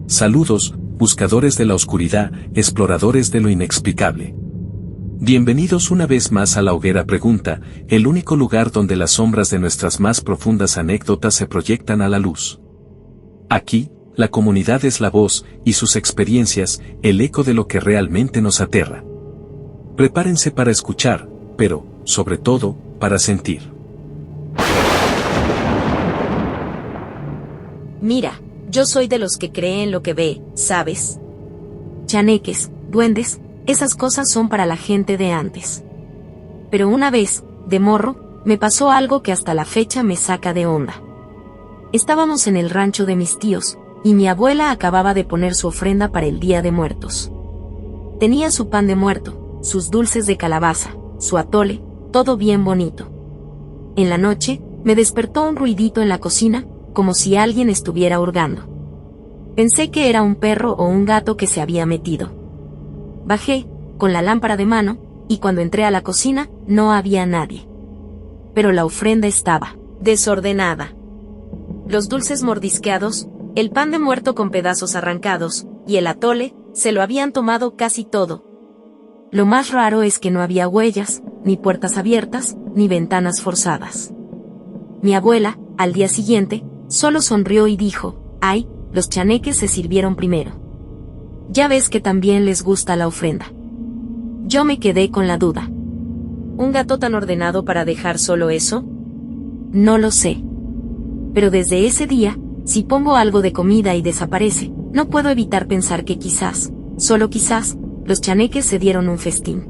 Saludos, buscadores de la oscuridad, exploradores de lo inexplicable. Bienvenidos una vez más a La Hoguera Pregunta, el único lugar donde las sombras de nuestras más profundas anécdotas se proyectan a la luz. Aquí, la comunidad es la voz, y sus experiencias, el eco de lo que realmente nos aterra. Prepárense para escuchar, pero, sobre todo, para sentir. Mira, yo soy de los que cree en lo que ve, ¿sabes? Chaneques, duendes, esas cosas son para la gente de antes. Pero una vez, de morro, me pasó algo que hasta la fecha me saca de onda. Estábamos en el rancho de mis tíos, y mi abuela acababa de poner su ofrenda para el Día de Muertos. Tenía su pan de muerto, sus dulces de calabaza, su atole, todo bien bonito. En la noche, me despertó un ruidito en la cocina, como si alguien estuviera hurgando. Pensé que era un perro o un gato que se había metido. Bajé, con la lámpara de mano, y cuando entré a la cocina, no había nadie. Pero la ofrenda estaba desordenada. Los dulces mordisqueados, el pan de muerto con pedazos arrancados, y el atole, se lo habían tomado casi todo. Lo más raro es que no había huellas, ni puertas abiertas, ni ventanas forzadas. Mi abuela, al día siguiente, solo sonrió y dijo, «Ay, los chaneques se sirvieron primero. Ya ves que también les gusta la ofrenda». Yo me quedé con la duda. ¿Un gato tan ordenado para dejar solo eso? No lo sé. Pero desde ese día, si pongo algo de comida y desaparece, no puedo evitar pensar que quizás, solo quizás, los chaneques se dieron un festín.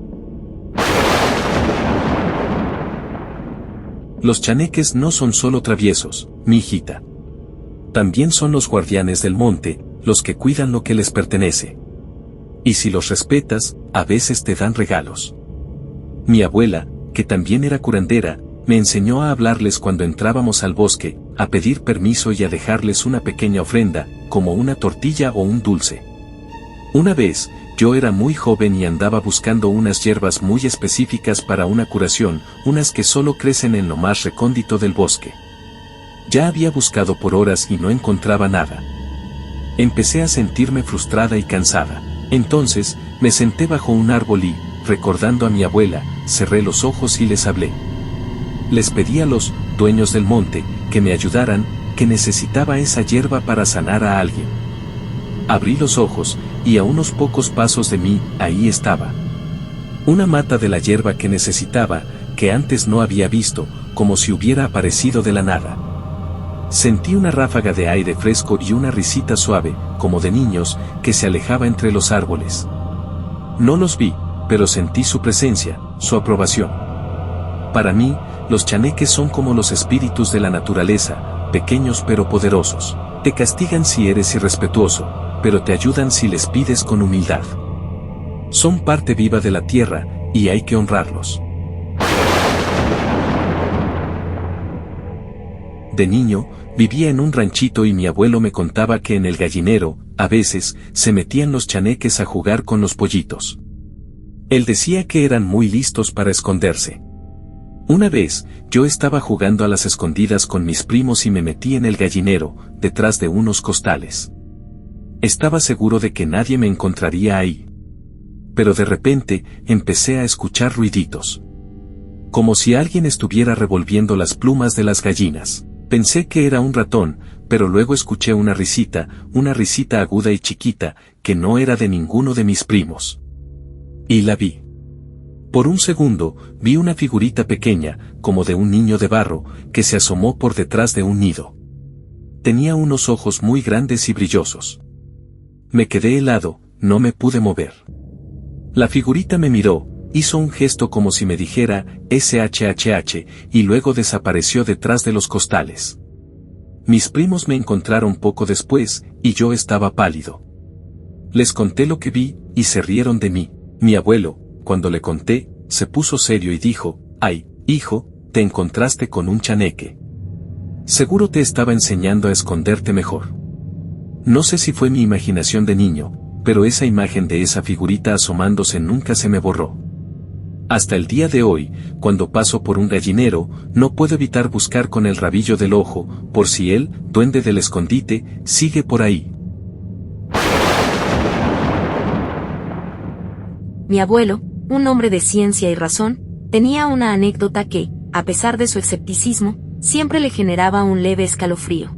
Los chaneques no son solo traviesos, mi hijita. También son los guardianes del monte, los que cuidan lo que les pertenece. Y si los respetas, a veces te dan regalos. Mi abuela, que también era curandera, me enseñó a hablarles cuando entrábamos al bosque, a pedir permiso y a dejarles una pequeña ofrenda, como una tortilla o un dulce. Una vez, yo era muy joven y andaba buscando unas hierbas muy específicas para una curación, unas que solo crecen en lo más recóndito del bosque. Ya había buscado por horas y no encontraba nada. Empecé a sentirme frustrada y cansada. Entonces, me senté bajo un árbol y, recordando a mi abuela, cerré los ojos y les hablé. Les pedí a los dueños del monte que me ayudaran, que necesitaba esa hierba para sanar a alguien. Abrí los ojos, y a unos pocos pasos de mí, ahí estaba. Una mata de la hierba que necesitaba, que antes no había visto, como si hubiera aparecido de la nada. Sentí una ráfaga de aire fresco y una risita suave, como de niños, que se alejaba entre los árboles. No los vi, pero sentí su presencia, su aprobación. Para mí, los chaneques son como los espíritus de la naturaleza, pequeños pero poderosos. Te castigan si eres irrespetuoso, pero te ayudan si les pides con humildad. Son parte viva de la tierra, y hay que honrarlos. De niño, vivía en un ranchito y mi abuelo me contaba que en el gallinero, a veces, se metían los chaneques a jugar con los pollitos. Él decía que eran muy listos para esconderse. Una vez, yo estaba jugando a las escondidas con mis primos y me metí en el gallinero, detrás de unos costales. Estaba seguro de que nadie me encontraría ahí. Pero de repente, empecé a escuchar ruiditos. Como si alguien estuviera revolviendo las plumas de las gallinas. Pensé que era un ratón, pero luego escuché una risita aguda y chiquita, que no era de ninguno de mis primos. Y la vi. Por un segundo, vi una figurita pequeña, como de un niño de barro, que se asomó por detrás de un nido. Tenía unos ojos muy grandes y brillosos. Me quedé helado, no me pude mover. La figurita me miró, hizo un gesto como si me dijera, SHHH, y luego desapareció detrás de los costales. Mis primos me encontraron poco después, y yo estaba pálido. Les conté lo que vi, y se rieron de mí. Mi abuelo, cuando le conté, se puso serio y dijo, «Ay, hijo, te encontraste con un chaneque. Seguro te estaba enseñando a esconderte mejor». No sé si fue mi imaginación de niño, pero esa imagen de esa figurita asomándose nunca se me borró. Hasta el día de hoy, cuando paso por un gallinero, no puedo evitar buscar con el rabillo del ojo, por si el duende del escondite sigue por ahí. Mi abuelo, un hombre de ciencia y razón, tenía una anécdota que, a pesar de su escepticismo, siempre le generaba un leve escalofrío.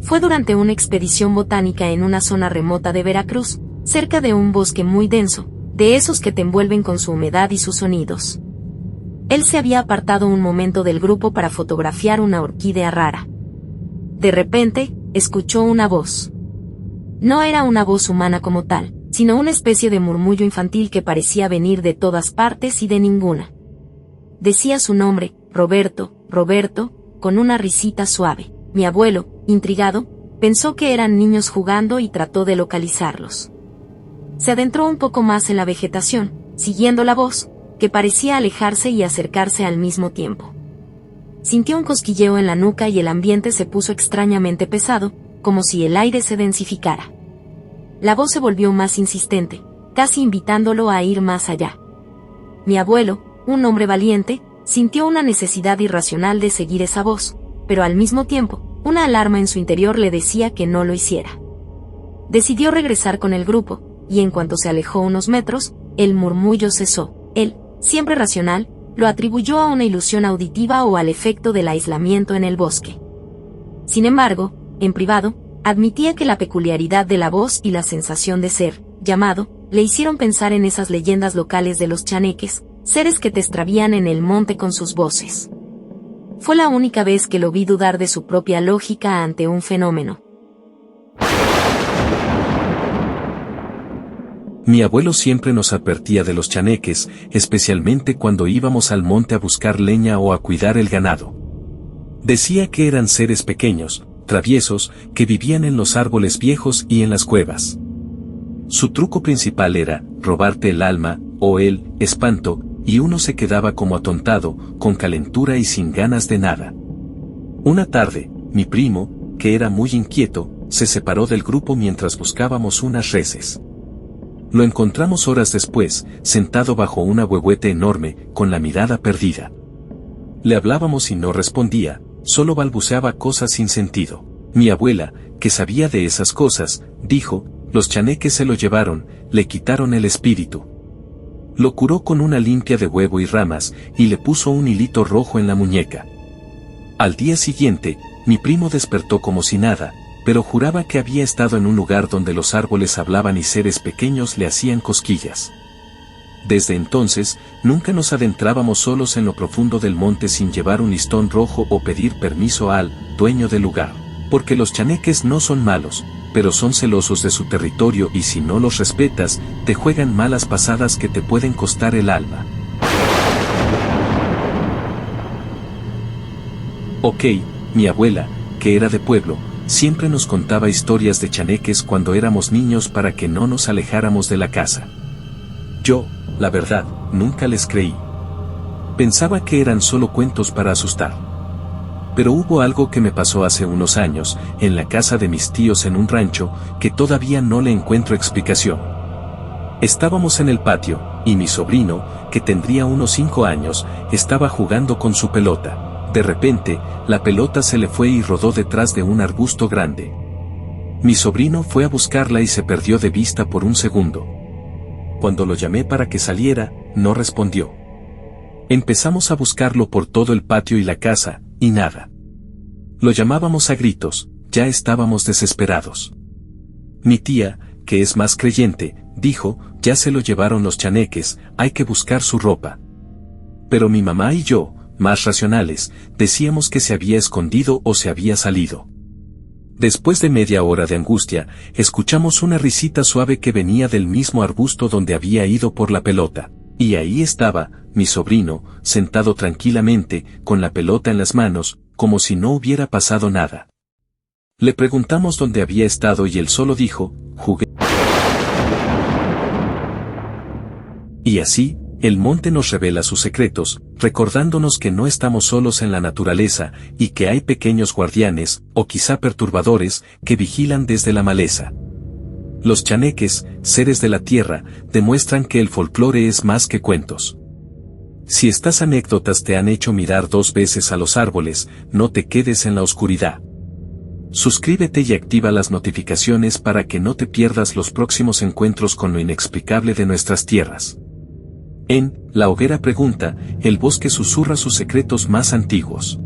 Fue durante una expedición botánica en una zona remota de Veracruz, cerca de un bosque muy denso, de esos que te envuelven con su humedad y sus sonidos. Él se había apartado un momento del grupo para fotografiar una orquídea rara. De repente, escuchó una voz. No era una voz humana como tal, sino una especie de murmullo infantil que parecía venir de todas partes y de ninguna. Decía su nombre, Roberto, Roberto, con una risita suave. Mi abuelo, intrigado, pensó que eran niños jugando y trató de localizarlos. Se adentró un poco más en la vegetación, siguiendo la voz, que parecía alejarse y acercarse al mismo tiempo. Sintió un cosquilleo en la nuca y el ambiente se puso extrañamente pesado, como si el aire se densificara. La voz se volvió más insistente, casi invitándolo a ir más allá. Mi abuelo, un hombre valiente, sintió una necesidad irracional de seguir esa voz, pero al mismo tiempo, una alarma en su interior le decía que no lo hiciera. Decidió regresar con el grupo, y en cuanto se alejó unos metros, el murmullo cesó. Él, siempre racional, lo atribuyó a una ilusión auditiva o al efecto del aislamiento en el bosque. Sin embargo, en privado, admitía que la peculiaridad de la voz y la sensación de ser llamado le hicieron pensar en esas leyendas locales de los chaneques, seres que te extravían en el monte con sus voces. Fue la única vez que lo vi dudar de su propia lógica ante un fenómeno. Mi abuelo siempre nos advertía de los chaneques, especialmente cuando íbamos al monte a buscar leña o a cuidar el ganado. Decía que eran seres pequeños, traviesos, que vivían en los árboles viejos y en las cuevas. Su truco principal era robarte el alma, o el espanto, y uno se quedaba como atontado, con calentura y sin ganas de nada. Una tarde, mi primo, que era muy inquieto, se separó del grupo mientras buscábamos unas reses. Lo encontramos horas después, sentado bajo un ahuehuete enorme, con la mirada perdida. Le hablábamos y no respondía, solo balbuceaba cosas sin sentido. Mi abuela, que sabía de esas cosas, dijo: los chaneques se lo llevaron, le quitaron el espíritu. Lo curó con una limpia de huevo y ramas, y le puso un hilito rojo en la muñeca. Al día siguiente, mi primo despertó como si nada, pero juraba que había estado en un lugar donde los árboles hablaban y seres pequeños le hacían cosquillas. Desde entonces, nunca nos adentrábamos solos en lo profundo del monte sin llevar un listón rojo o pedir permiso al dueño del lugar, porque los chaneques no son malos, pero son celosos de su territorio y si no los respetas, te juegan malas pasadas que te pueden costar el alma. Ok, mi abuela, que era de pueblo, siempre nos contaba historias de chaneques cuando éramos niños para que no nos alejáramos de la casa. Yo, la verdad, nunca les creí. Pensaba que eran solo cuentos para asustar. Pero hubo algo que me pasó hace unos años, en la casa de mis tíos en un rancho, que todavía no le encuentro explicación. Estábamos en el patio, y mi sobrino, que tendría unos 5 años, estaba jugando con su pelota. De repente, la pelota se le fue y rodó detrás de un arbusto grande. Mi sobrino fue a buscarla y se perdió de vista por un segundo. Cuando lo llamé para que saliera, no respondió. Empezamos a buscarlo por todo el patio y la casa, y nada. Lo llamábamos a gritos, ya estábamos desesperados. Mi tía, que es más creyente, dijo: ya se lo llevaron los chaneques, hay que buscar su ropa. Pero mi mamá y yo, más racionales, decíamos que se había escondido o se había salido. Después de media hora de angustia, escuchamos una risita suave que venía del mismo arbusto donde había ido por la pelota, y ahí estaba, mi sobrino, sentado tranquilamente, con la pelota en las manos, como si no hubiera pasado nada. Le preguntamos dónde había estado y él solo dijo: jugué. Y así, el monte nos revela sus secretos, recordándonos que no estamos solos en la naturaleza, y que hay pequeños guardianes, o quizá perturbadores, que vigilan desde la maleza. Los chaneques, seres de la tierra, demuestran que el folclore es más que cuentos. Si estas anécdotas te han hecho mirar 2 veces a los árboles, no te quedes en la oscuridad. Suscríbete y activa las notificaciones para que no te pierdas los próximos encuentros con lo inexplicable de nuestras tierras. En La hoguera pregunta, el bosque susurra sus secretos más antiguos.